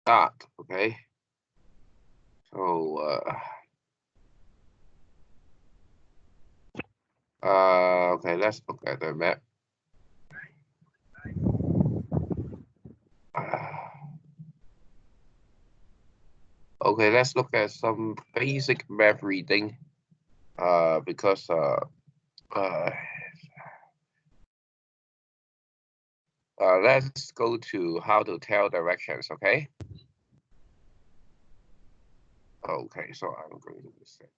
start. Okay. So okay, let's look at the map. Okay, let's look at some basic map reading. Because let's go to how to tell directions. Okay. Okay, so I'm going to set.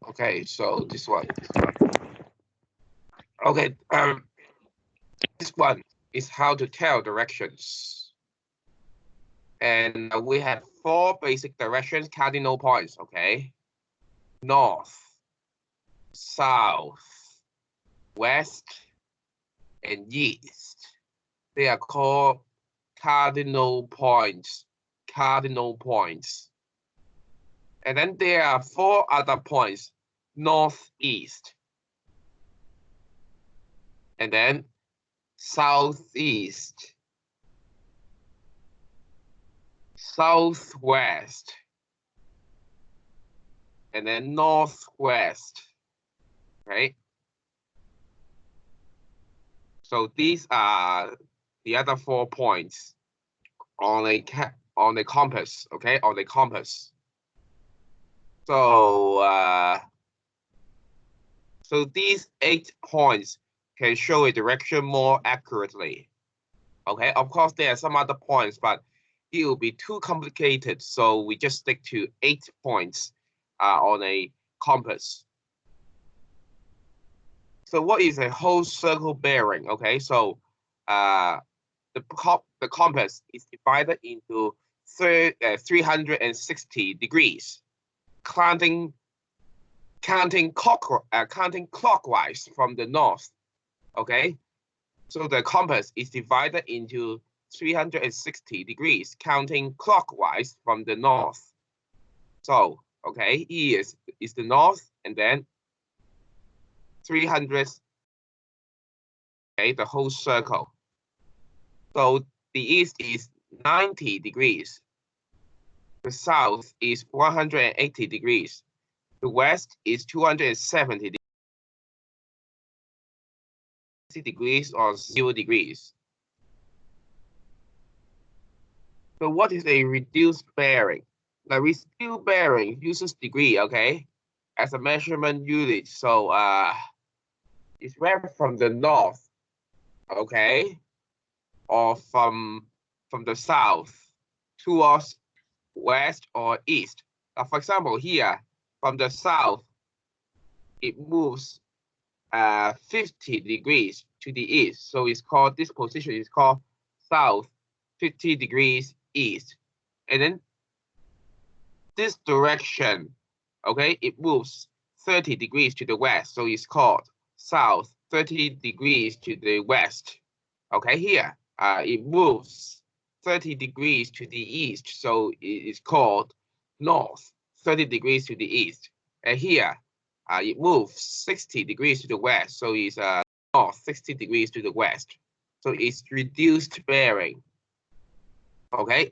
Okay, so this one. Okay, this one is how to tell directions. And we have 4 basic directions, cardinal points, okay? North, south, west, and east. They are called cardinal points. Cardinal points. And then there are 4 other points, northeast. And then southeast, southwest, and then northwest, right? So these are the other 4 points on a compass, okay, on the compass. So so these 8 points can show a direction more accurately. Okay, of course there are some other points, but it will be too complicated, so we just stick to 8 points on a compass. So what is a whole circle bearing? Okay, so the compass is divided into 360 degrees, counting clockwise from the north. Okay, so the compass is divided into 360 degrees, counting clockwise from the north. So okay, E is the north, and then 300. Okay, the whole circle. So the east is 90 degrees. The south is 180 degrees. The west is 270 degrees or 0 degrees. So what is a reduced bearing? The reduced bearing uses degree, okay, as a measurement unit. So it's where from the north, okay, or from the south towards west or east. For example, here from the south, it moves 50 degrees to the east. So it's called, this position is called south 50 degrees east. And then this direction, okay, it moves 30 degrees to the west. So it's called south 30 degrees to the west. Okay, here it moves 30 degrees to the east. So it is called north 30 degrees to the east. And here it moves 60 degrees to the west. So it's north 60 degrees to the west. So it's reduced bearing. Okay,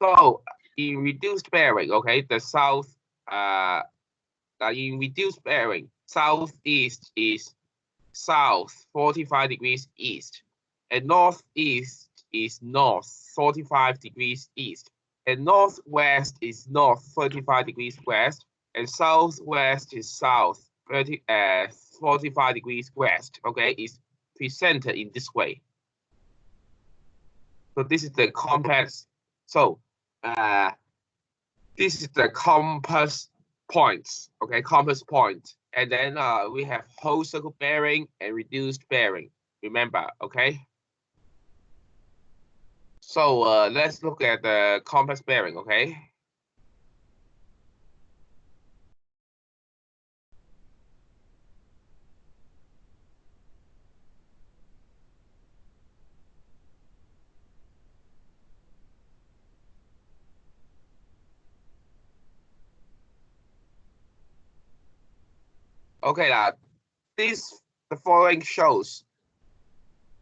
so in reduced bearing, okay, the south, in reduced bearing, southeast is south 45 degrees east, and northeast is north 45 degrees east, and northwest is north 35 degrees west, and southwest is south 45 degrees west. Okay, it's presented in this way. So this is the compass. So this is the compass points. Okay, compass point. And then we have whole circle bearing and reduced bearing. Remember, okay? So let's look at the compass bearing, okay? Okay, the following shows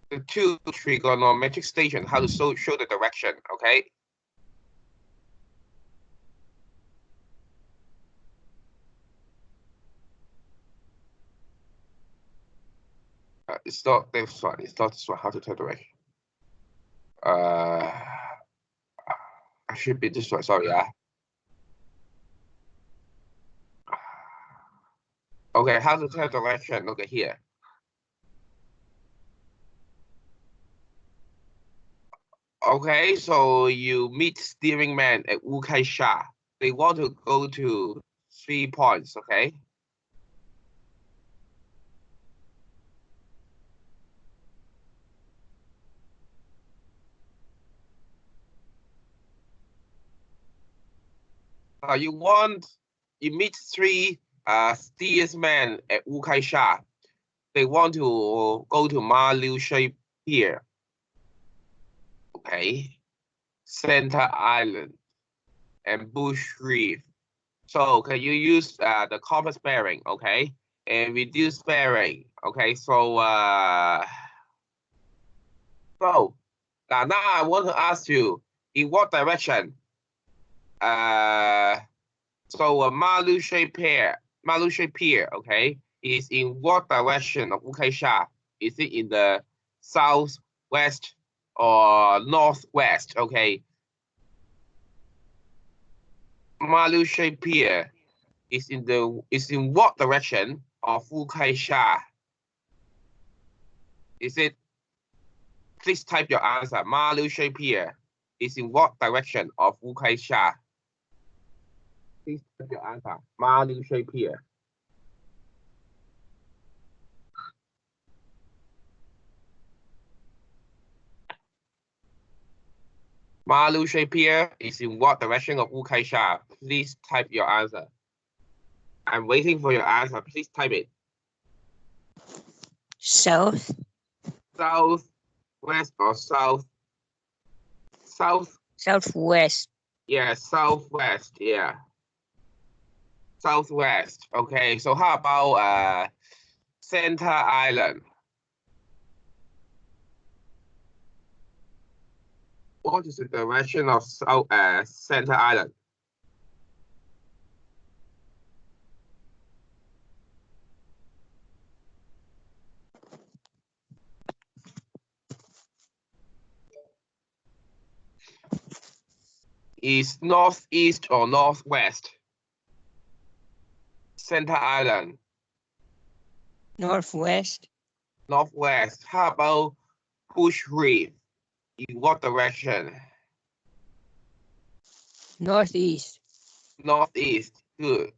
the two trigonometric stations, how to show the direction, okay? It's not this one, it's not this one, how to tell direction. I should be this one, sorry, Okay, how to tell direction, look at here. Okay, so you meet steering man at Wukai Sha. They want to go to 3 points, okay? You meet 3 steersmen at Wukai Sha. They want to go to Ma Liu Shui Pier, okay? Center Island and Bush Reef. So can you use the compass bearing, okay? And reduce bearing, okay? So now I want to ask you, in what direction? Malu Shui Pier, okay, is in what direction of Wukai Sha? Is it in the southwest or northwest? Okay, Malu Shui Pier is in what direction of Wukai Sha? Is it? Please type your answer. Malu Shui Pier is in what direction of Wukai Sha? Please type your answer. Malu Shui Pier. Malu Shui Pier is in what direction of Wukai Sha? Please type your answer. I'm waiting for your answer. Please type it. South. South, west, or south? South. Southwest. Yeah, southwest. Yeah. Southwest. Okay, so how about Center Island? What is the direction of Center Island? Is northeast or northwest? Center Island. Northwest. Northwest. How about Bush Reef? In what direction? Northeast. Northeast. Good.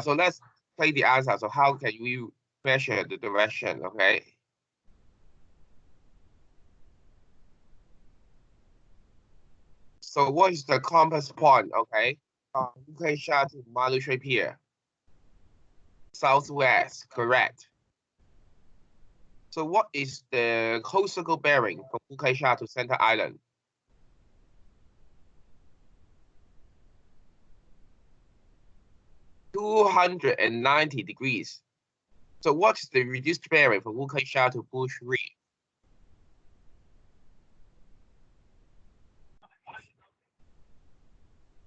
So let's play the answer. So how can we measure the direction? Okay. So what is the compass point? Okay. Wukai Sha to Malu Shui Pier. Southwest. Correct. So what is the whole circle bearing from Wukai Sha to Center Island? 290 degrees. So what's the reduced bearing from Wukai Sha to Bush Reef?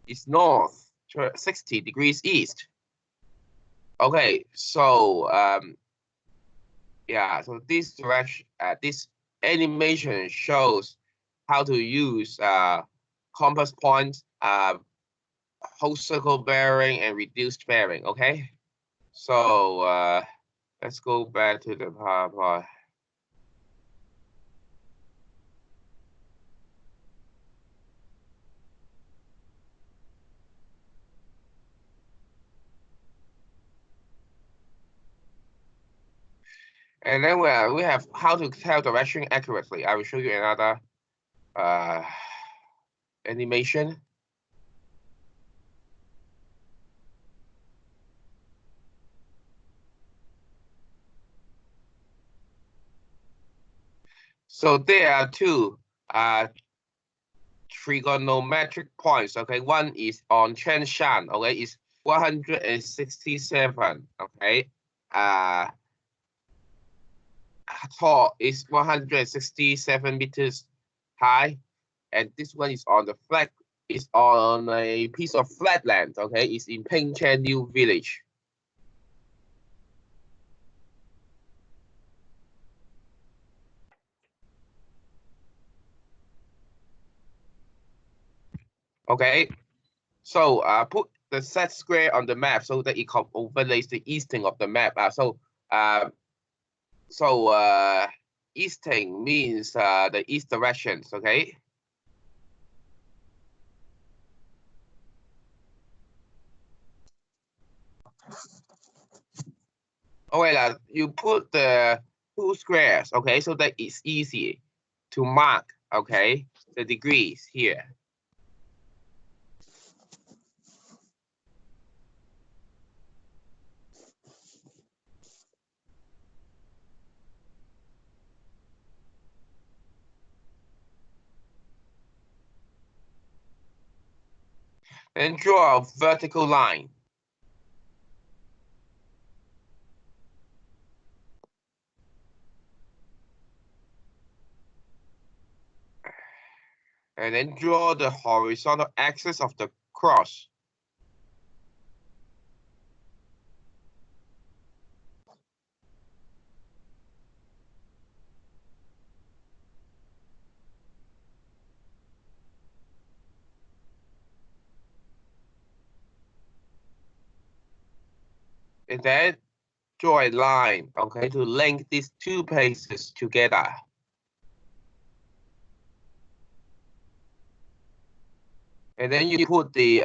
It's north, 60 degrees east. Okay, so yeah, so this direction, this animation shows how to use compass points, whole circle bearing, and reduced bearing. Okay, so let's go back to the PowerPoint. And then we have how to tell direction accurately. I will show you another animation. So there are two trigonometric points. Okay, one is on Chen Shan. Okay, it's 167. Okay, tall, is 167 meters high, and this one is on the flat. It's on a piece of flat land. Okay, it's in Pingchen New Village. Okay, so put the set square on the map so that it overlays the easting of the map. Easting means the east directions. Okay. Okay, you put the two squares. Okay, so that it's easy to mark. Okay, the degrees here. And draw a vertical line. And then draw the horizontal axis of the cross. And then draw a line, okay, to link these two places together. And then you put the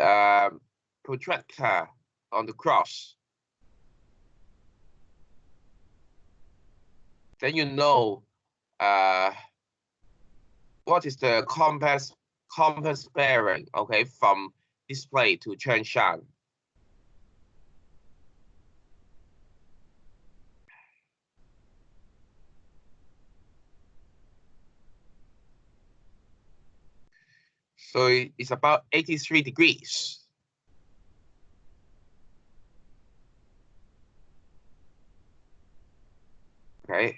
protractor on the cross. Then you know what is the compass bearing, okay, from display to Changshan. So it's about 83 degrees. Okay.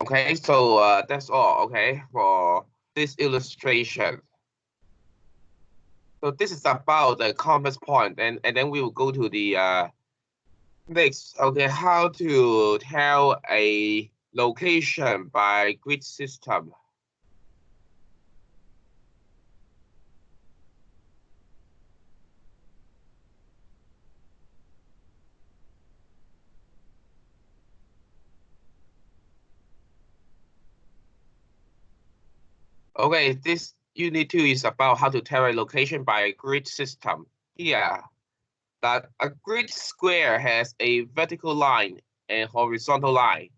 Okay, so that's all, okay, for this illustration. So this is about the compass point, and then we will go to the next, okay, how to tell a location by grid system. Okay, this unit 2 is about how to tell a location by a grid system. Here, that a grid square has a vertical line and horizontal line.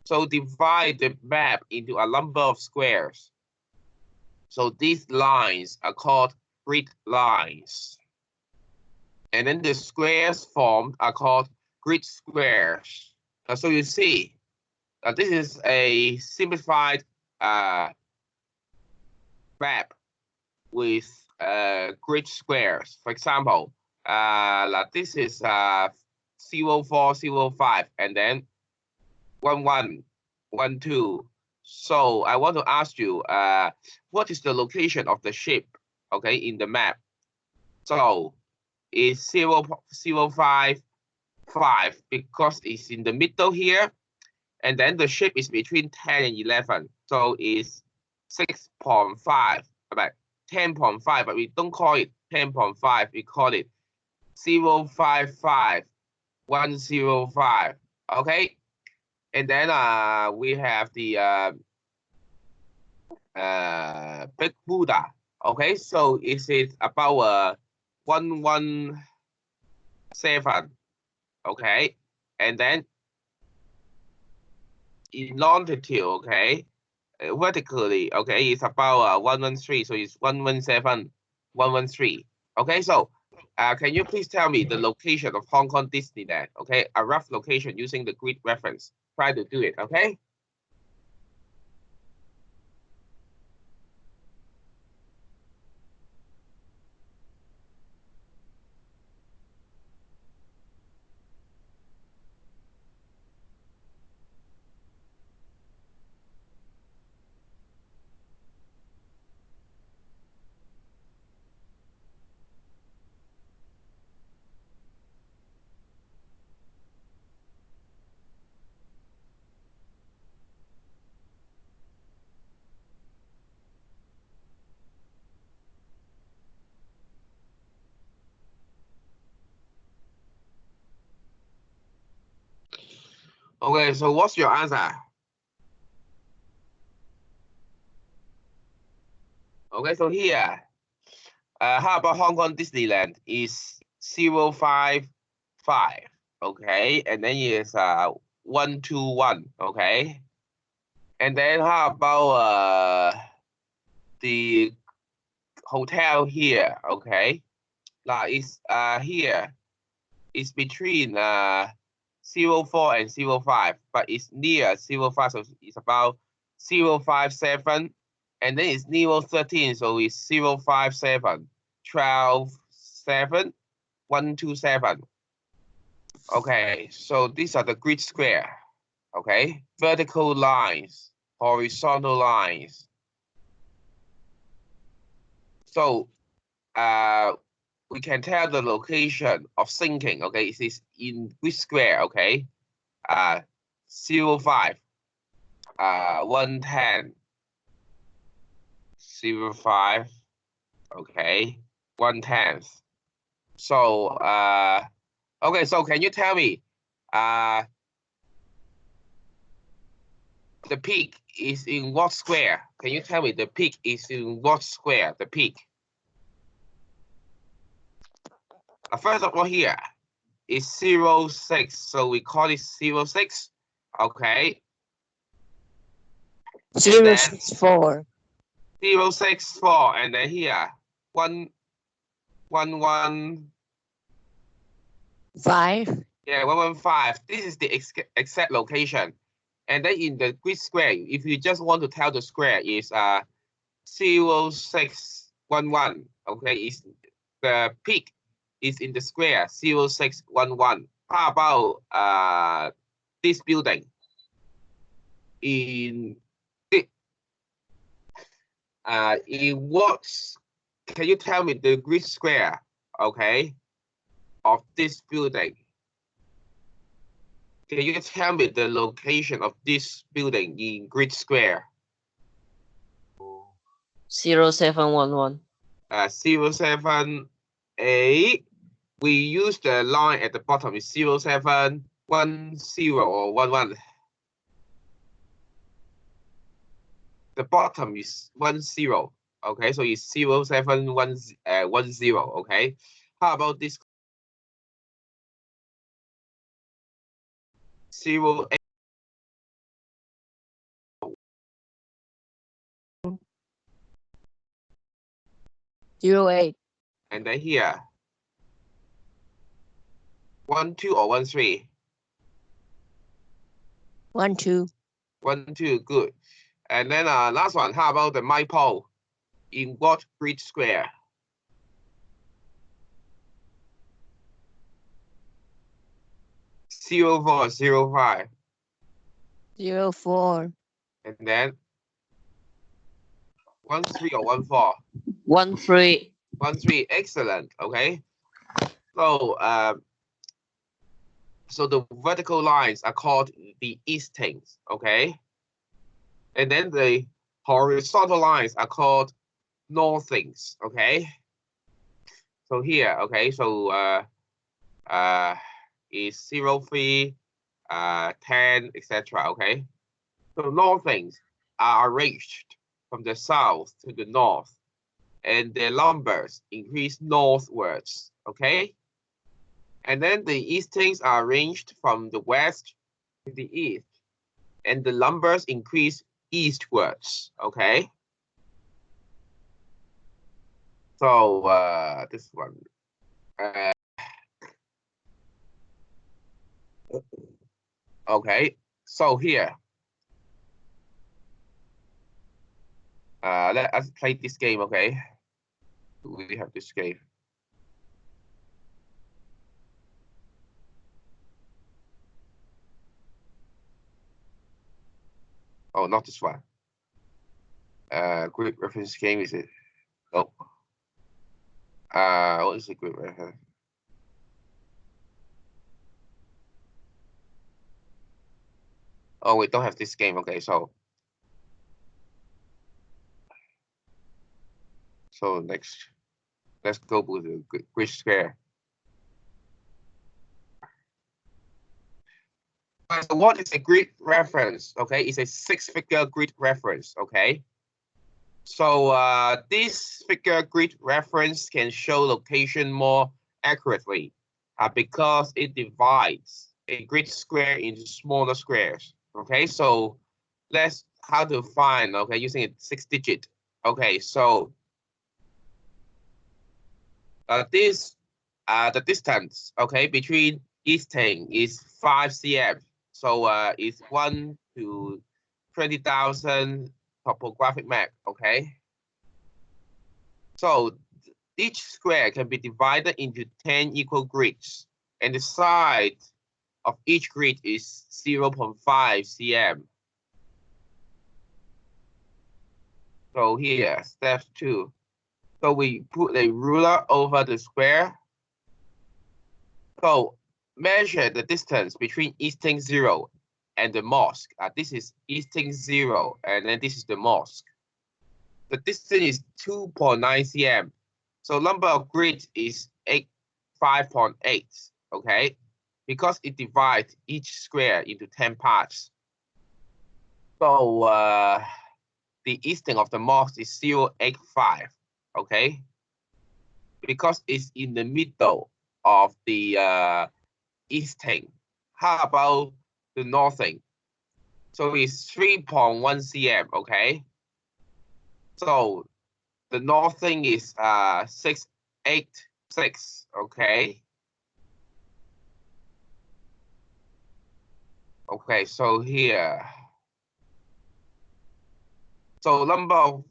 So divide the map into a number of squares. So these lines are called grid lines. And then the squares formed are called grid squares. So you see, this is a simplified map with grid squares. For example, this is 0, 4, 0, 5, and then 1, 1, 1, 2. So I want to ask you, what is the location of the ship, okay, in the map? So it's 0, 0, 5, 5, because it's in the middle here. And then the ship is between 10 and 11. So it's 6.5, about 10.5, but we don't call it 10.5. We call it 055, 105. Okay. And then we have the Big Buddha. Okay, so is it about 117? Okay, and then in longitude, okay, vertically, okay, it's about 113. So it's 117, 113. Okay, so can you please tell me the location of Hong Kong Disneyland? Okay, a rough location using the grid reference. Try to do it, okay? Okay, so what's your answer? Okay, so here, how about Hong Kong Disneyland is 055, okay, and then is 121, okay, and then how about the hotel here, okay, now is here is between 04 and 05, but it's near 05, so it's about 057, and then it's near 13, so it's 057, 12, 7, 127. Okay, so these are the grid square. Okay, vertical lines, horizontal lines. So we can tell the location of sinking. Okay, it is in grid square. Okay, 05, 110, 05. Okay, 110. So okay, so can you tell me the peak is in what square? Can you tell me the peak is in what square? The peak. First of all, here is 06, so we call it 06. Okay, and then 064. 064, and then here 115. 5. Yeah, 115. This is the exact location. And then in the grid square, if you just want to tell the square is 0611. Okay, is the peak is in the square 0611. How about this building? In what? Can you tell me the grid square? Okay, of this building. Can you tell me the location of this building in grid square? 0711. 078. We use the line at the bottom is 0710 or 11. The bottom is 10. Okay, so it's 0710. Okay. How about this 08? 08. And then here 12 or 13? 12. 12, good. And then last one, how about the my pole? In what grid square? 04, 05. 04. And then 13 or 14? 13. 13, excellent. Okay. So so the vertical lines are called the eastings, okay? And then the horizontal lines are called northings, okay? So here, okay, so is 03, 10, etc. Okay. So northings are arranged from the south to the north, and their numbers increase northwards. Okay. And then the eastings are arranged from the west to the east, and the numbers increase eastwards. Okay. So this one. Okay. So here, let us play this game. Okay. We have this game. Oh, not this one. Grid reference game, is it? Oh. What is the grid reference? Oh, we don't have this game. Okay, so next, let's go with the grid square. So what is a grid reference? Okay, it's a 6-figure grid reference. Okay. So this figure grid reference can show location more accurately because it divides a grid square into smaller squares. Okay, so let's how to find, okay, using a 6-digit. Okay, so this the distance, okay, between each thing is 5 cm. So it's 1 to 20,000 topographic map. Okay, so each square can be divided into 10 equal grids, and the side of each grid is 0.5 cm. So here, step 2. So we put a ruler over the square. So measure the distance between easting 0 and the mosque. This is easting 0, and then this is the mosque. The distance is 2.9 cm. So number of grids is 5.8. Okay, because it divides each square into 10 parts. So the easting of the mosque is 0.85. Okay, because it's in the middle of the easting. How about the northing? So it's 3.1 cm. Okay, so the northing is 686. Okay. Okay, so here. So number of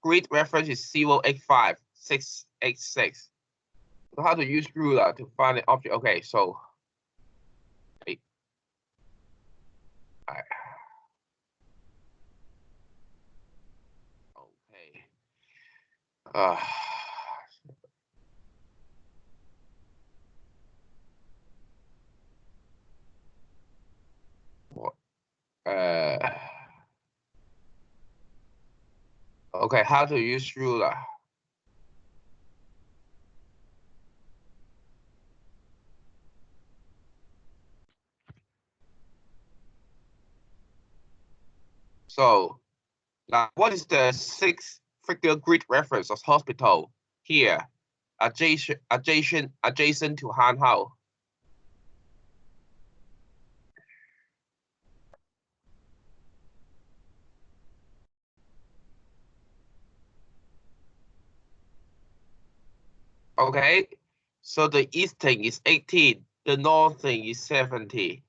grid reference is 0.85, 686. So how to use ruler to find an object? Okay, so okay. Uh, what? Okay, how to use ruler? So now, what is the 6-figure grid reference of hospital here? Adjacent to Han Hao. Okay, so the easting is 18, the northing is 70.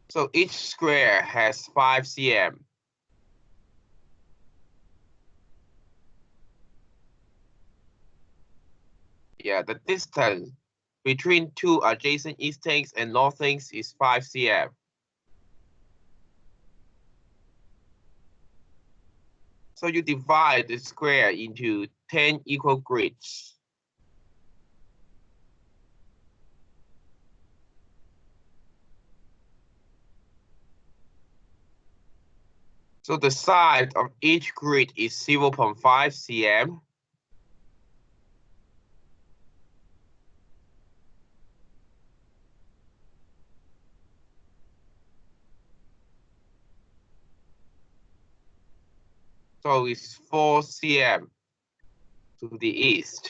So each square has 5 cm. Yeah, the distance between two adjacent eastings and northings is 5 cm. So you divide the square into 10 equal grids. So the side of each grid is 0.5 cm. So it's 4 cm to the east.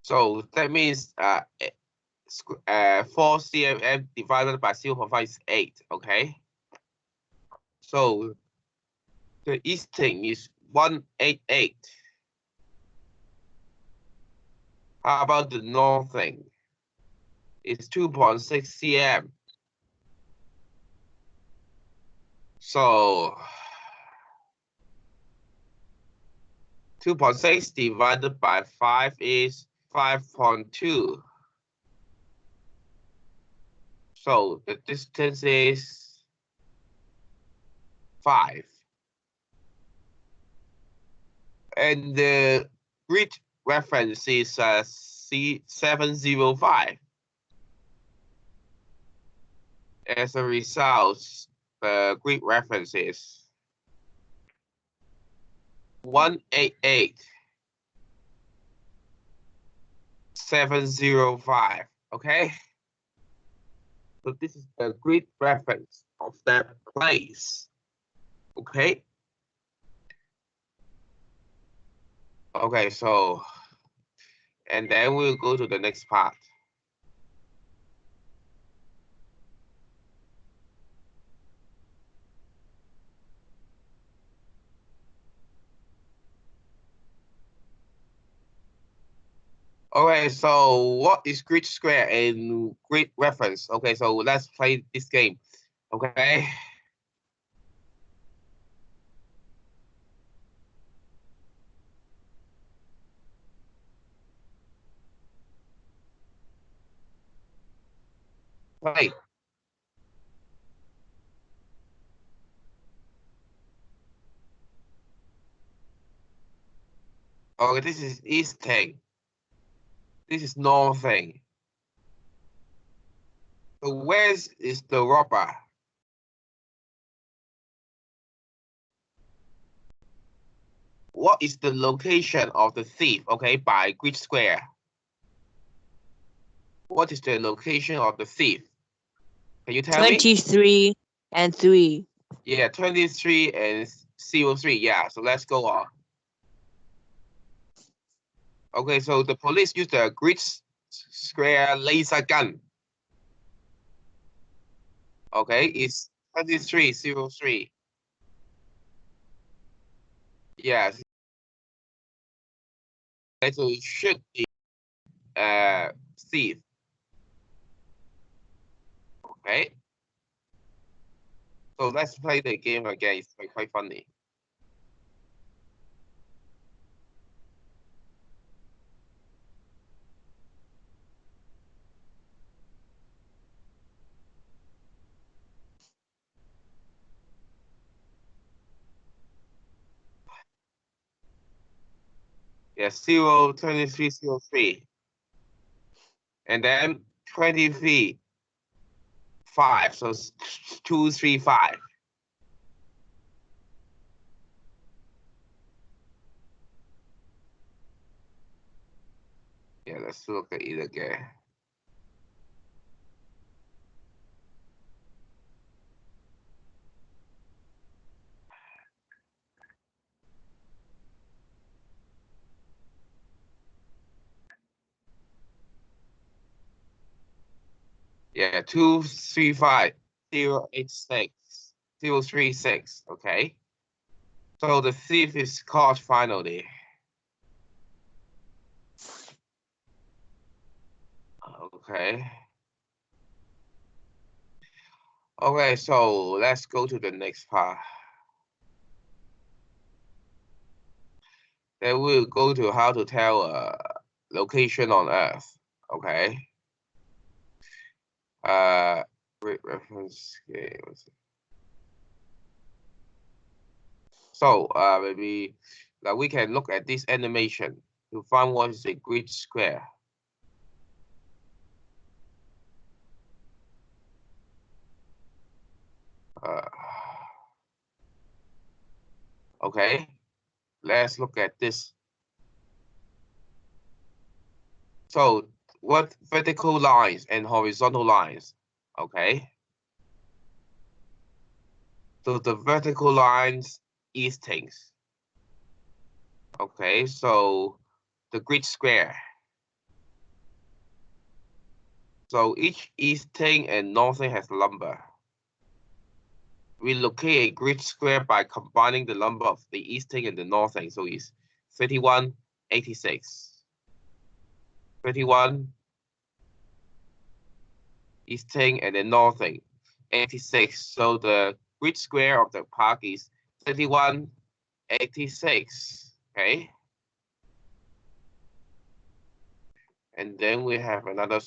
So that means 4 cm divided by 0.5 is 8. Okay. So the easting is 188. How about the northing? It's 2.6 cm. So 2.6 divided by 5 is 5.2. So the distance is 5. And the grid reference is C705. As a result, the grid reference is 188.705. Okay. So this is the grid reference of that place. Okay. Okay, so, and then we'll go to the next part. Okay, so what is grid square and grid reference? Okay, so let's play this game. Okay. Play. Okay, this is east thing. This is north thing. So where is the robber? What is the location of the thief? Okay, by grid square. What is the location of the thief? Can you tell me? 23 and 3. Yeah, 23 and 03. Yeah, so let's go on. Okay, so the police used a grid square laser gun. Okay, it's 2303. Yes. Okay, so it should be thief. Okay. So let's play the game again. It's quite funny. Yeah, 2303. And then 23 5. So it's 235. Yeah, let's look at it again. Yeah, 235 086 036. Okay. So the thief is caught finally. Okay. Okay, so let's go to the next part. Then we'll go to how to tell a location on Earth. Okay. Reference. Okay, so maybe now we can look at this animation to find what is a grid square. Okay, let's look at this. So what vertical lines and horizontal lines? Okay. So the vertical lines is things. Okay, so the grid square. So each easting and northing has a number. We locate a grid square by combining the number of the easting and the northing. So it's 31, 86. 31, easting and then northing, 86. So the grid square of the park is 31, 86. Okay. And then we have another.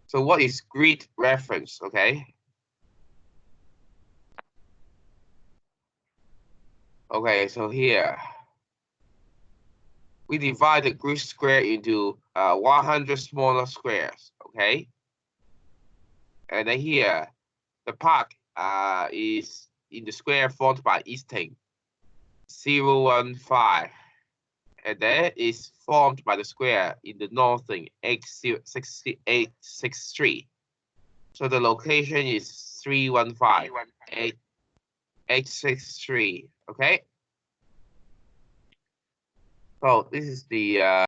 So what is grid reference? Okay. Okay, so here we divide the grid square into 100 smaller squares. Okay. And then here, the park is in the square formed by easting 015. And then is formed by the square in the northern 863. So the location is 315, 863. Okay. So this is the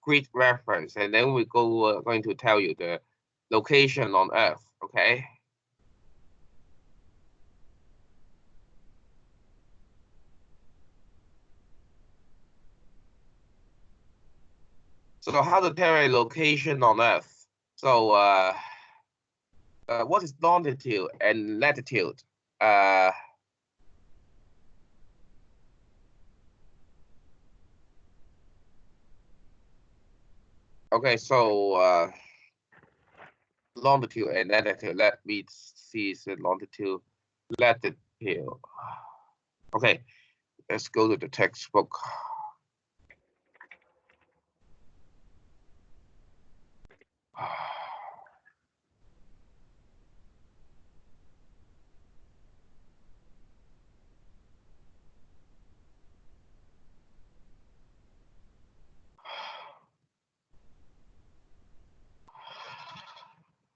grid reference, and then we going to tell you the location on Earth. Okay. So how to tell a location on Earth? So what is longitude and latitude? Okay, so longitude and latitude. Let me see the longitude, latitude. Okay, let's go to the textbook.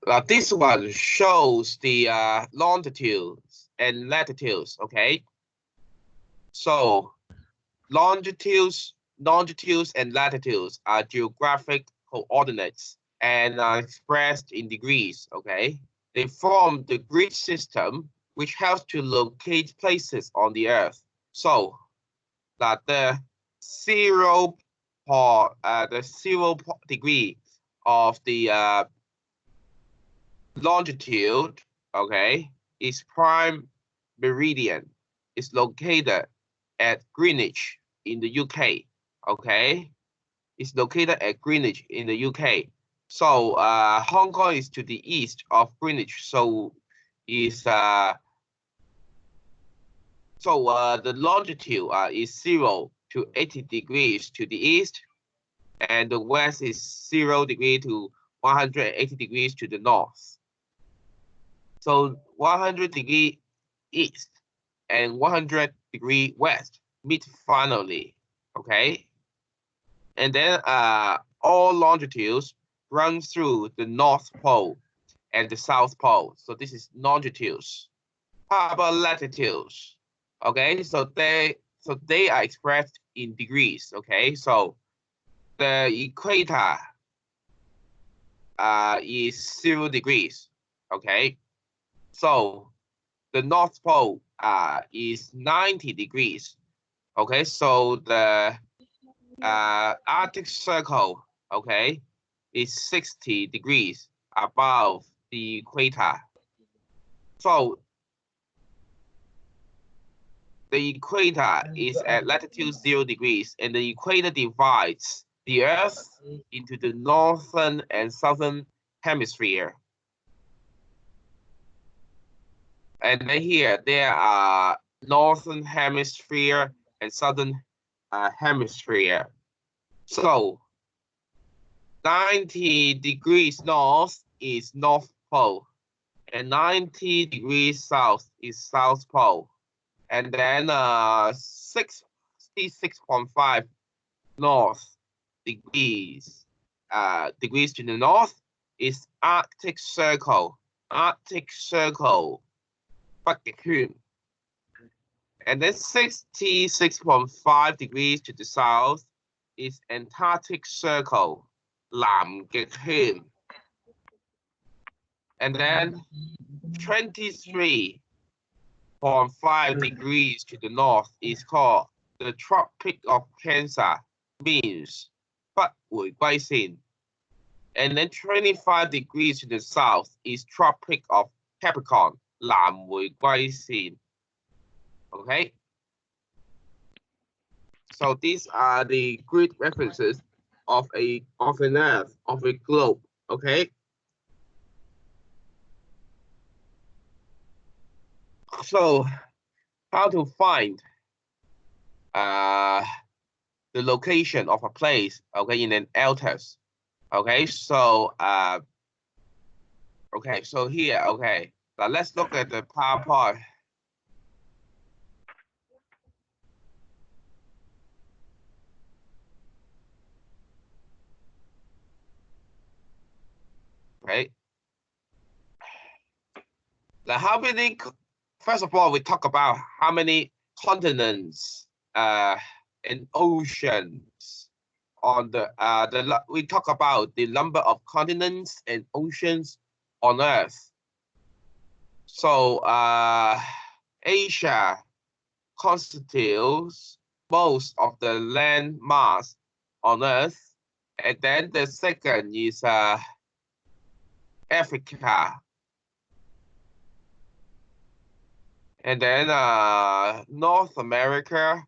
Now this one shows the longitudes and latitudes. Okay, so longitudes and latitudes are geographic coordinates and are expressed in degrees. Okay, they form the grid system which helps to locate places on the Earth. So that the 0 degree of the longitude, okay, is prime meridian. Is located at Greenwich in the UK. Okay, it's located at Greenwich in the UK. So Hong Kong is to the east of Greenwich. So is the longitude is 0 to 80 degrees to the east, and the west is 0 degree to 180 degrees to the north. So 100 degree east and 100 degree west meet finally. Okay, and then all longitudes run through the North Pole and the South Pole. So this is longitudes. How about latitudes? Okay, so they are expressed in degrees. Okay, so the equator is 0 degrees. Okay, so the North Pole is 90 degrees. Okay, so the Arctic Circle, okay, is 60 degrees above the equator. So the equator is at latitude 0 degrees, and the equator divides the Earth into the northern and southern hemisphere. And then here there are northern hemisphere and southern hemisphere. So 90 degrees north is North Pole, and 90 degrees south is South Pole. And then 66.5 north degrees degrees to the north is Arctic Circle. Arctic Circle, Bắc and then 66.5 degrees to the south is Antarctic Circle, 南極圈. And then 23.5 degrees to the north is called the Tropic of Cancer, means 北回歸線. And then 25 degrees to the south is Tropic of Capricorn, 南回歸線. Okay. So these are the grid references of an Earth, of a globe. Okay. So how to find the location of a place, okay, in an atlas. Okay, so Okay, so here, okay. Now let's look at the PowerPoint. Okay. Now how many, first of all, we talk about how many continents and oceans on we talk about the number of continents and oceans on Earth. So Asia constitutes most of the land mass on Earth, and then the second is Africa, and then North America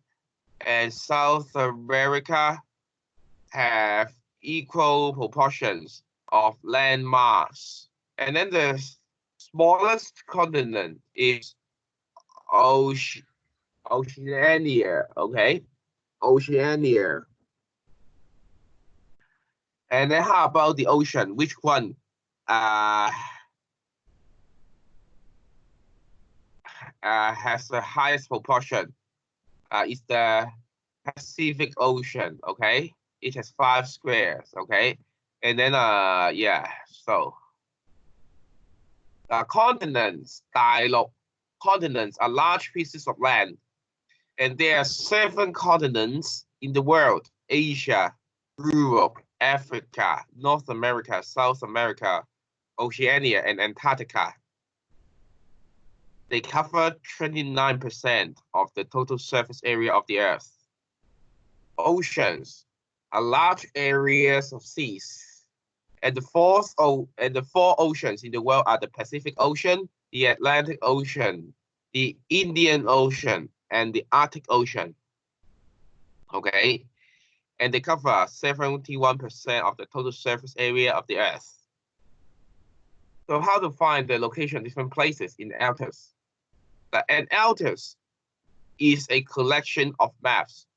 and South America have equal proportions of land mass. And then the smallest continent is Oceania, okay? Oceania. And then how about the ocean? Which one has the highest proportion? It's the Pacific Ocean, okay? It has 5 squares, okay? And then yeah, so continents, continents are large pieces of land, and there are 7 continents in the world: Asia, Europe, Africa, North America, South America, Oceania, and Antarctica. They cover 29% of the total surface area of the Earth. Oceans are large areas of seas, and the four oceans in the world are the Pacific Ocean, the Atlantic Ocean, the Indian Ocean, and the Arctic Ocean. Okay, and they cover 71% of the total surface area of the Earth. So how to find the location of different places in atlas? An atlas is a collection of maps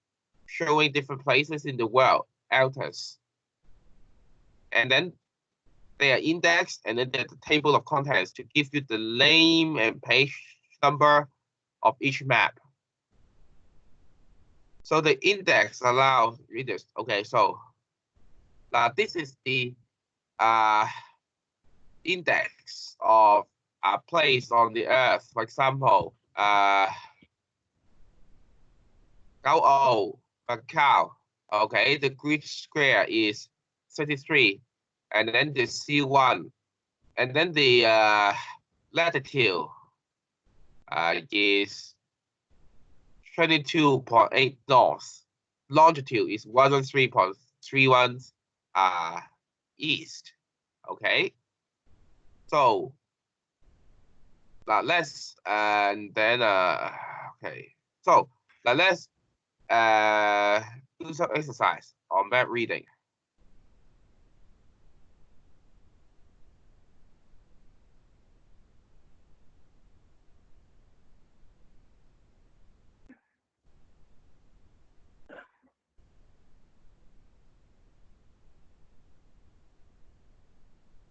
showing different places in the world, atlas. And then they are indexed, and then there's a table of contents to give you the name and page number of each map. So the index allows readers. Okay, so this is the index of a place on the Earth. For example, Macau. Okay, the grid square is 33, and then the C1, and then the latitude is 22.8 north. Longitude is 103.31 east. Okay, so let's and then okay, so let's do some exercise on map reading.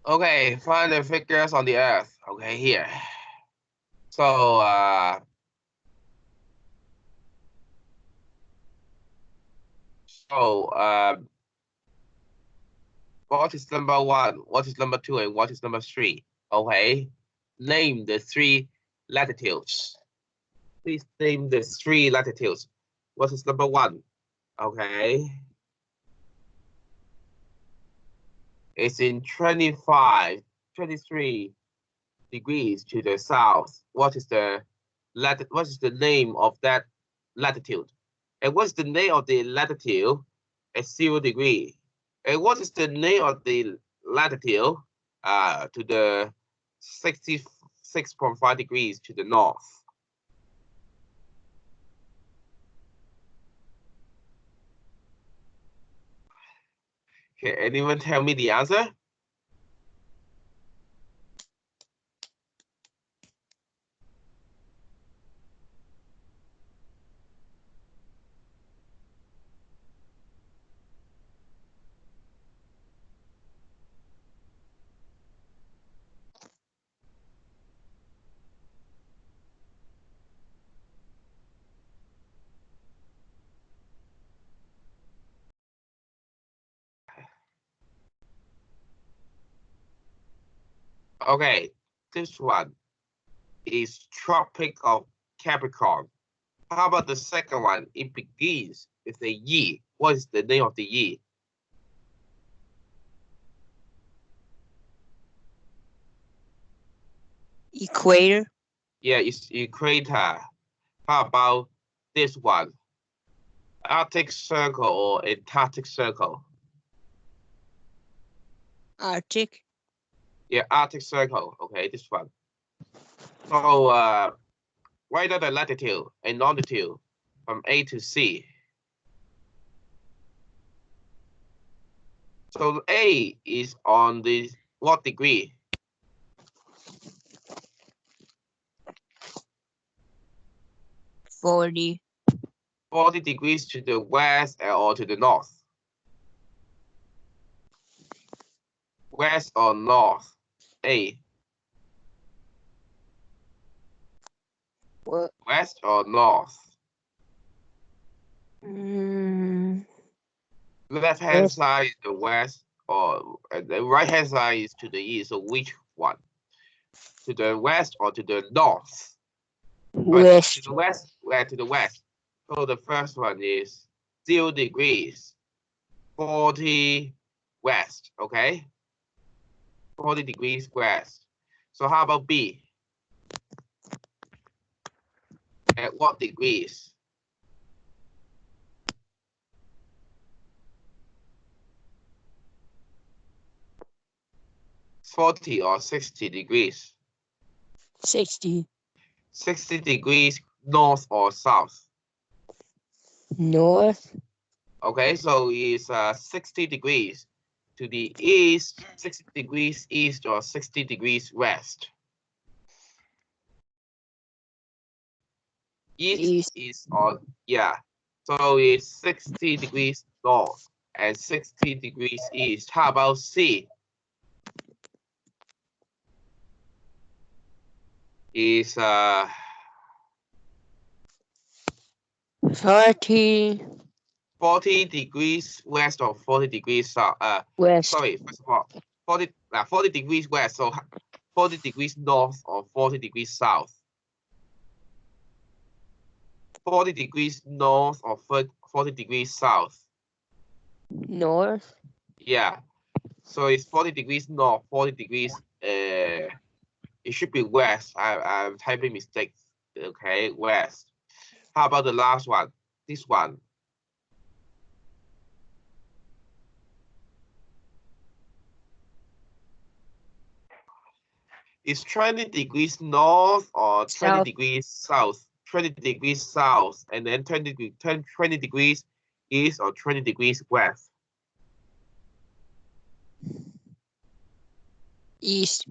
Okay, find the figures on the Earth. Okay, here. So what is number 1? What is number 2? And what is number 3? Okay, name the 3 latitudes. Please name the 3 latitudes. What is number 1? Okay. It's in 23 degrees to the south. What is the name of that latitude? And what's the name of the latitude at 0 degree? And what is the name of the latitude to the 66.5 degrees to the north? Can anyone tell me the answer? Okay, this one is Tropic of Capricorn. How about the second one? It begins with a E. What is the name of the E? Equator. Yeah, it's Equator. How about this one? Arctic Circle or Antarctic Circle? Arctic. Yeah, Arctic Circle. Okay, this one. So write out the latitude and longitude from A to C. So A is on the what degree? 40. 40 degrees to the west or to the north? West or north? A. What? West or north? Left hand West. side is the west, or the right hand side is to the east. So which one? To the west or to the north? Right, to West. the west. Where to the west? So the first one is 0 degrees, 40 west. Okay, 40 degrees west. So how about B? At what degrees? 40 or 60 degrees? 60. 60 degrees north or south? North. Okay, so it's 60 degrees to the east, 60 degrees east or 60 degrees west. East is on, yeah. So it's 60 degrees north and 60 degrees east. How about C? Is 40. 40 degrees west or 40 degrees south? West. Sorry, first of all, 40 degrees west, so 40 degrees north or 40 degrees south? 40 degrees north or 40 degrees south? North. Yeah. So it's 40 degrees north, 40 degrees, it should be west. I'm typing mistakes. Okay, west. How about the last one? This one. Is 20 degrees north or 20 South. degrees south? 20 degrees south and then 20 degrees east or 20 degrees west? East.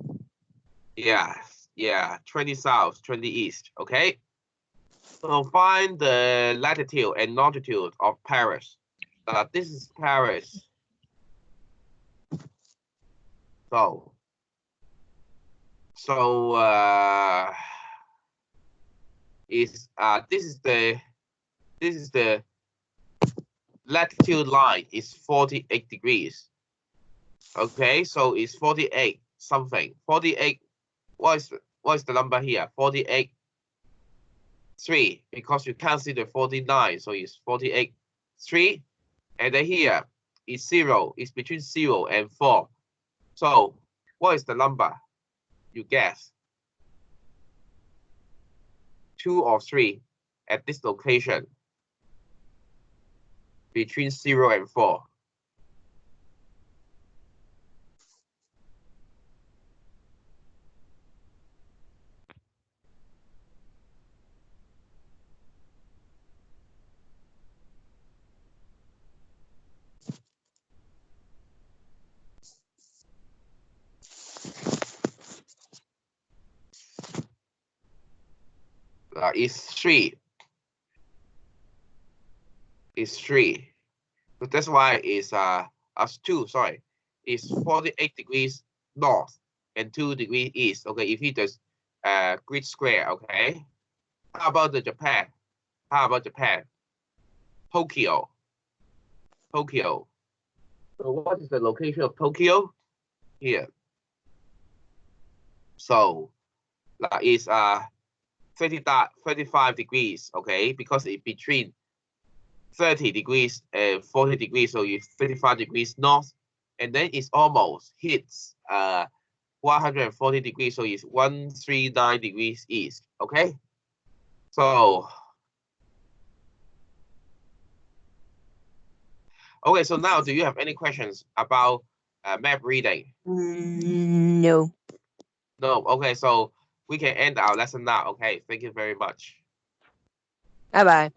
Yeah, 20 south, 20 east, okay? So find the latitude and longitude of Paris. This is Paris. So is this is the latitude line is 48 degrees. Okay, so it's 48 something. 48. What is the number here? 48 3, because you can't see the 49, so it's 48 3. And then here is 0. It's between 0 and 4. So what is the number? You guess. 2 or 3 at this location between 0 and 4. It's 3. It's 3. So that's why it's as 2, sorry. It's 48 degrees north and 2 degrees east. Okay, if you just grid square, okay. How about the Japan? How about Japan? Tokyo. Tokyo. So what is the location of Tokyo? Here. So it's 35 degrees, okay, because it's between 30 degrees and 40 degrees, so it's 35 degrees north, and then it's almost hits 140 degrees, so it's 139 degrees east, okay? So okay, so now do you have any questions about map reading? No. No, okay, so we can end our lesson now, okay? Thank you very much. Bye bye.